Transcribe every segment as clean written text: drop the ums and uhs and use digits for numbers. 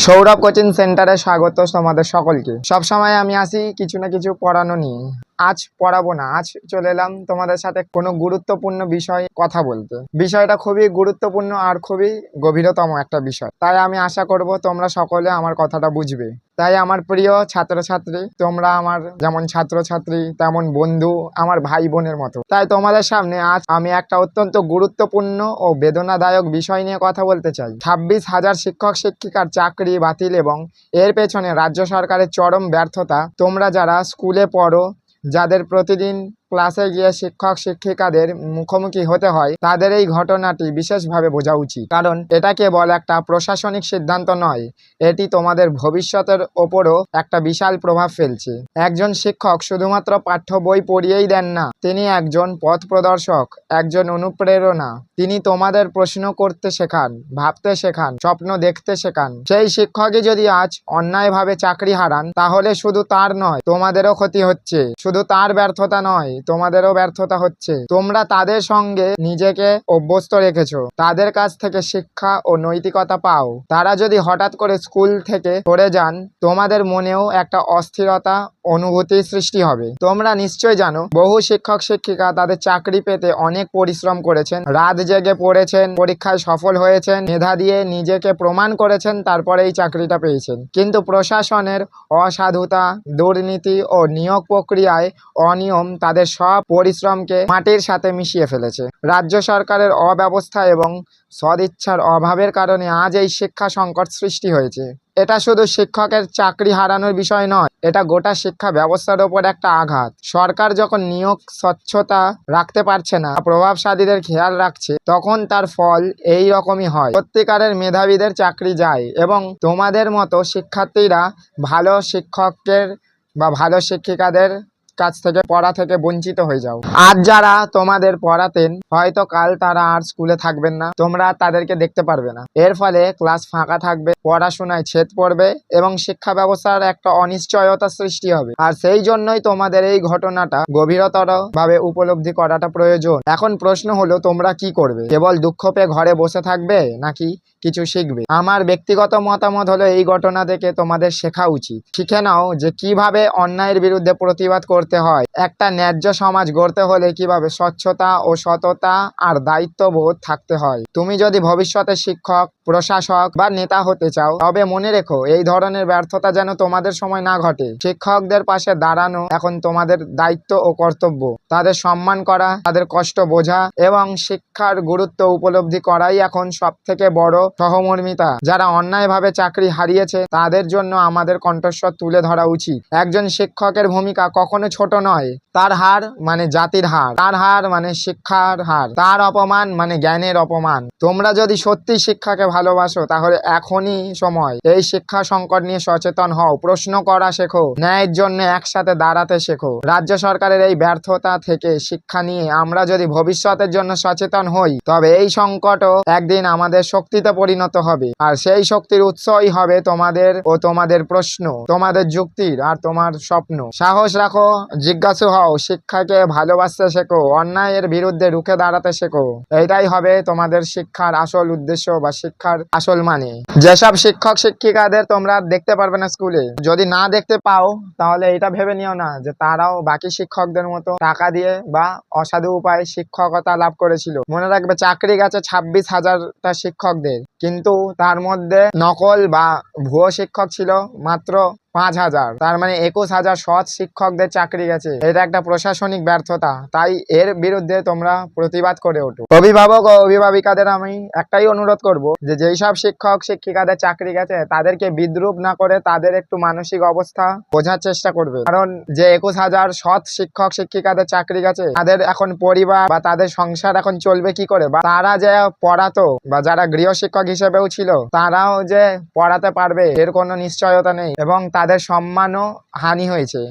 Sourav coaching সেন্টারে স্বাগত তোমাদের সকলকে। সবসময় আমি আসি কিছু না কিছু পড়ানো নিয়ে। আজ পড়াবো না, আজ চলে এলাম তোমাদের সাথে কোনো গুরুত্বপূর্ণ বিষয়ে কথা বলতে। বিষয়টা খুবই গুরুত্বপূর্ণ আর খুবই গভীরতম একটা বিষয়, তাই আমি আশা করব তোমরা সকলে আমার কথাটা বুঝবে। তাই আমার প্রিয় ছাত্রছাত্রী, তোমরা আমার যেমন ছাত্রছাত্রী তেমন বন্ধু, আমার ভাই বোনের মতো। তাই তোমাদের সামনে আজ আমি একটা অত্যন্ত গুরুত্বপূর্ণ ও বেদনাদায়ক বিষয় নিয়ে কথা বলতে চাই। 26,000 শিক্ষক শিক্ষিকার চাকরি বাতিল এবং এর পেছনে রাজ্য সরকারের চরম ব্যর্থতা। তোমরা যারা স্কুলে পড়ো, যাদের প্রতিদিন ক্লাসে গিয়ে শিক্ষক শিক্ষিকাদের মুখোমুখি হতে হয়, তাদের এই ঘটনাটি বিশেষভাবে বোঝা উচিত। কারণ এটা কেবল একটা প্রশাসনিক সিদ্ধান্ত নয়, এটি তোমাদের ভবিষ্যতের ওপরও একটা বিশাল প্রভাব ফেলছে। একজন শিক্ষক শুধুমাত্র পাঠ্য বই পড়িয়েই দেন না, তিনি একজন পথ প্রদর্শক, একজন অনুপ্রেরণা। তিনি তোমাদের প্রশ্ন করতে শেখান, ভাবতে শেখান, স্বপ্ন দেখতে শেখান। সেই শিক্ষকই যদি আজ অন্যায়ভাবে চাকরি হারান, তাহলে শুধু তার নয়, তোমাদেরও ক্ষতি হচ্ছে। শুধু তার ব্যর্থতা নয়, তোমাদেরও ব্যর্থতা হচ্ছে। তোমরা তাদের সঙ্গে নিজেকে অভ্যস্ত রেখেছো, তাদের কাছ থেকে শিক্ষা ও নৈতিকতা পাও। তারা যদি হঠাৎ করে স্কুল থেকে সরে যান, তোমাদের মনেও একটা অস্থিরতা অনুভূতি সৃষ্টি হবে। তোমরা নিশ্চয় জানো, বহু শিক্ষক শিক্ষিকা তাদের চাকরি পেতে অনেক পরিশ্রম করেছেন, রাত জেগে পড়েছেন, পরীক্ষায় সফল হয়েছেন, মেধা দিয়ে নিজেকে প্রমাণ করেছেন, তারপরে এই চাকরিটা পেয়েছেন। কিন্তু প্রশাসনের অসাধুতা, দুর্নীতি ও নিয়োগ প্রক্রিয়ায় অনিয়ম তাদের সব পরিশ্রমকে মাটির সাথে মিশিয়ে ফেলেছে। রাজ্য সরকারের অব্যবস্থা এবং সদিচ্ছার অভাবের কারণে আজ এই শিক্ষা সংকট সৃষ্টি হয়েছে। এটা শুধু শিক্ষকের চাকরি হারানোর বিষয় নয়, এটা গোটা শিক্ষা ব্যবস্থার ওপর একটা আঘাত। সরকার যখন নিয়োগ স্বচ্ছতা রাখতে পারছে না, প্রভাবশালীদের খেয়াল রাখছে, তখন তার ফল এই রকমই হয়। সত্যিকারের মেধাবীদের চাকরি যায় এবং তোমাদের মতো শিক্ষার্থীরা ভালো শিক্ষকের বা ভালো শিক্ষিকাদের কাছ থেকে পড়া থেকে বঞ্চিত হয়ে যাও। আজ যারা তোমাদের পড়াতেন, হয়তো কাল তারা আর স্কুলে থাকবেন না, তোমরা তাদেরকে দেখতে পারবে না। এর ফলে ক্লাস ফাঁকা থাকবে, পড়াশোনায় ছেদ পড়বে এবং শিক্ষা ব্যবস্থার একটা অনিশ্চয়তা সৃষ্টি হবে। আর সেই জন্যই তোমাদের এই ঘটনাটা গভীরতর ভাবে উপলব্ধি করাটা প্রয়োজন। এখন প্রশ্ন হলো, তোমরা কি করবে? কেবল দুঃখ পেয়ে ঘরে বসে থাকবে নাকি কিছু শিখবে? আমার ব্যক্তিগত মতামত হলো, এই ঘটনা থেকে তোমাদের শেখা উচিত। শিখে নাও যে কিভাবে অন্যায়ের বিরুদ্ধে প্রতিবাদ করতে হয়। একটা ন্যায্য সমাজ গড়তে হলে কিভাবে স্বচ্ছতা ও সততা আর দায়িত্ববোধ থাকতে হয়। তুমি যদি ভবিষ্যতে শিক্ষক, প্রশাসক বা নেতা হতে চাও, তবে মনে রেখো, এই ধরনের ব্যর্থতা যেন তোমাদের সময় না ঘটে। শিক্ষকদের পাশে দাঁড়ানো এখন তোমাদের দায়িত্ব ও কর্তব্য। তাদের সম্মান করা, তাদের কষ্ট বোঝা এবং শিক্ষার গুরুত্ব উপলব্ধি করাই এখন সব থেকে বড় সহমর্মিতা। যারা অন্যায়ভাবে চাকরি হারিয়েছে, তাদের জন্য আমাদের কণ্ঠস্বর তুলে ধরা উচিত। একজন শিক্ষকের ভূমিকা কখনো ছোট নয়। তার হার মানে জাতির হার, তার হার মানে শিক্ষার হার, তার অপমান মানে জ্ঞানের অপমান। তোমরা যদি সত্যি শিক্ষাকে ভালোবাসো, তাহলে এখনই সময়। এই শিক্ষা সংকট নিয়ে সচেতন হও, প্রশ্ন করা শেখো, ন্যায়ের জন্য একসাথে দাঁড়াতে শেখো। রাজ্য সরকারের এই ব্যর্থতা থেকে শিক্ষা নিয়ে আমরা যদি ভবিষ্যতের জন্য সচেতন হই, তবে এই সংকটও একদিন আমাদের শক্তিতে পরিণত হবে। আর সেই শক্তির উৎসই হবে তোমাদের ও তোমাদের প্রশ্ন, তোমাদের যুক্তির আর তোমার স্বপ্ন। সাহস রাখো, জিজ্ঞাসু হও, শিক্ষাকে ভালোবাসতে শেখো, অন্যায়ের বিরুদ্ধে রুখে দাঁড়াতে শেখো। এটাই হবে তোমাদের শিক্ষার আসল উদ্দেশ্য বা শিক্ষার আসল মানে। যেসব শিক্ষক শিক্ষিকাদের তোমরা দেখতে পারবে না স্কুলে, যদি না দেখতে পাও, তাহলে এটা ভেবে নিও না যে তারাও বাকি শিক্ষকদের মতো টাকা দিয়ে বা অসাধু উপায়ে শিক্ষকতা লাভ করেছিল। মনে রাখবে, চাকরি গেছে 26,000টা শিক্ষকদের, কিন্তু তার মধ্যে নকল বা ভুয়ো শিক্ষক ছিল মাত্র 5,000। তার মানে 21,000 সৎ শিক্ষকদের চাকরি গেছে। এটা একটা প্রশাসনিক ব্যর্থতা। তাই এর বিরুদ্ধে তোমরা প্রতিবাদ করে ওঠো। অভিভাবক ও অভিভাবিকাদের আমি একটাই অনুরোধ করব, যে যেই সব শিক্ষক শিক্ষিকাদের চাকরি গেছে, তাদেরকে বিদ্রুপ না করে তাদের একটু মানসিক অবস্থা বোঝার চেষ্টা করবে। কারণ যে 21,000 সৎ শিক্ষক শিক্ষিকাদের চাকরি গেছে, তাদের এখন পরিবার বা তাদের সংসার এখন চলবে কি করে? বা তারা যে পড়াতো বা যারা গৃহ শিক্ষক হিসেবেও ছিল, তারাও যে পড়াতে পারবে এর কোনো নিশ্চয়তা নেই এবং তাদের সম্মানও হানি হয়েছে।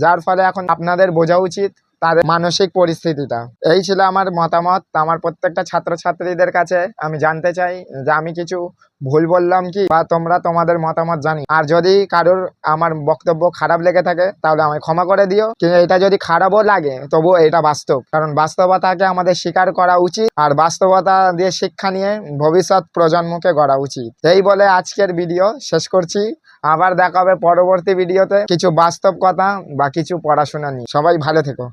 যার ফলে এখন আপনাদের বোঝা উচিত তাদের মানসিক পরিস্থিতিটা। এই ছিল আমার মতামত। আমার প্রত্যেকটা ছাত্রছাত্রীদের কাছে আমি জানতে চাই যে আমি কিছু ভুল বললাম কি, বা তোমরা তোমাদের মতামত জানি। আর যদি কারোর আমার বক্তব্য খারাপ লেগে থাকে তাহলে আমায় ক্ষমা করে দিও, কিন্তু এটা যদি খারাপও লাগে তবুও এটা বাস্তব, কারণ বাস্তবতাকে আমাদের স্বীকার করা উচিত, আর বাস্তবতা দিয়ে শিক্ষা নিয়ে ভবিষ্যৎ প্রজন্মকে গড়া উচিত। এই বলে আজকের ভিডিও শেষ করছি। আবার দেখা হবে পরবর্তী ভিডিওতে কিছু বাস্তব কথা বা কিছু পড়াশোনা নিয়ে। সবাই ভালো থেকো।